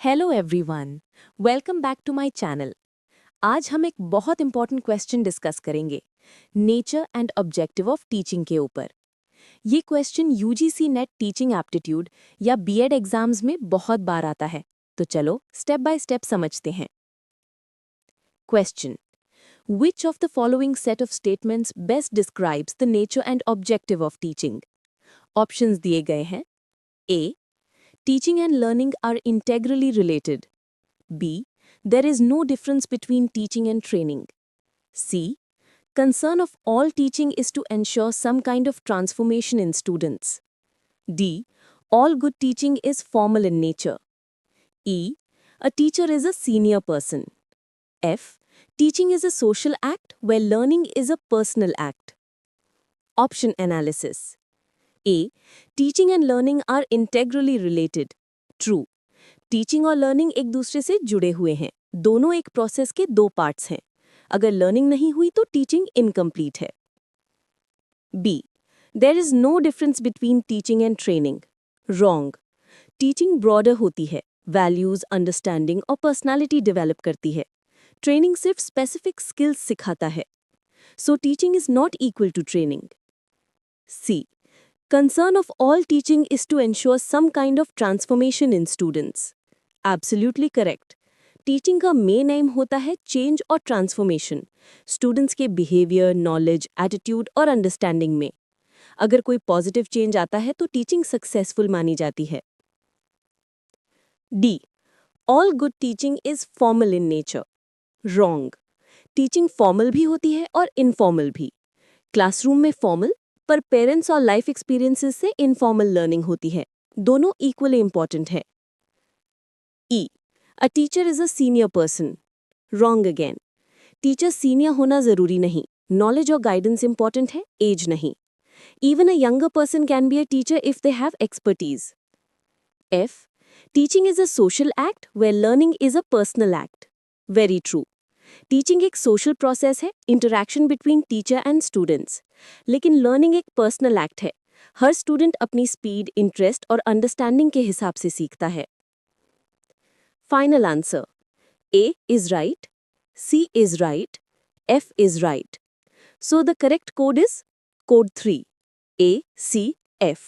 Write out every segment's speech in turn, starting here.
Hello everyone, welcome back to my channel. आज हम एक बहुत इंपॉर्टेंट क्वेश्चन डिस्कस करेंगे, nature and objective of teaching के ऊपर। ये question UGC NET teaching aptitude या बीएड एग्जाम्स में बहुत बार आता है, तो चलो स्टेप बाय स्टेप समझते हैं। Question: Which of the following set of statements best describes the nature and objective of teaching? Options दिए गए हैं। A. Teaching and learning are integrally related. B. There is no difference between teaching and training. C. Concern of all teaching is to ensure some kind of transformation in students. D. All good teaching is formal in nature. E. A teacher is a senior person. F. Teaching is a social act where learning is a personal act. Option analysis. A. Teaching and learning are integrally related. True. Teaching और learning एक दूसरे से जुड़े हुए हैं। दोनों एक process के दो पार्ट्स हैं। अगर लर्निंग नहीं हुई तो टीचिंग इनकम्प्लीट है। B. There is no difference between teaching and training. Wrong. Teaching broader होती है, वैल्यूज, अंडरस्टैंडिंग और पर्सनालिटी डेवलप करती है। ट्रेनिंग सिर्फ स्पेसिफिक स्किल्स सिखाता है। So teaching is not equal to training. C. Concern of all teaching is to ensure some kind of transformation in students. Absolutely correct. Teaching का main M होता है change और transformation, students के behaviour, knowledge, attitude और understanding में। अगर कोई positive change आता है तो टीचिंग सक्सेसफुल मानी जाती है। D. All good teaching is formal in nature. Wrong. Teaching formal भी होती है और इनफॉर्मल भी। क्लासरूम में फॉर्मल, पर पेरेंट्स और लाइफ एक्सपीरियंसेस से इनफॉर्मल लर्निंग होती है। दोनों इक्वली इंपॉर्टेंट है। E. A teacher is a senior person. Wrong again. Teacher senior होना जरूरी नहीं, नॉलेज और गाइडेंस इंपॉर्टेंट है, एज नहीं। Even a younger person can be a teacher if they have expertise. F. Teaching is a social act where learning is a personal act. Very true. Teaching एक social process है, interaction between teacher and students. लेकिन learning एक personal act है। हर student अपनी speed, interest और understanding के हिसाब से सीखता है। Final answer: A is right, C is right, F is right. So the correct code is code 3, ACF।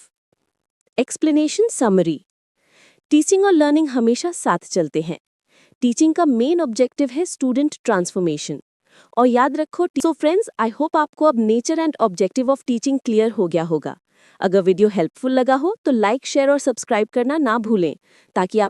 Explanation summary: teaching और लर्निंग हमेशा साथ चलते हैं। टीचिंग का मेन ऑब्जेक्टिव है स्टूडेंट ट्रांसफॉर्मेशन। और याद रखो, सो फ्रेंड्स, आई होप आपको अब nature and objective of teaching clear हो गया होगा। अगर वीडियो हेल्पफुल लगा हो तो लाइक, शेयर और सब्सक्राइब करना ना भूलें, ताकि आप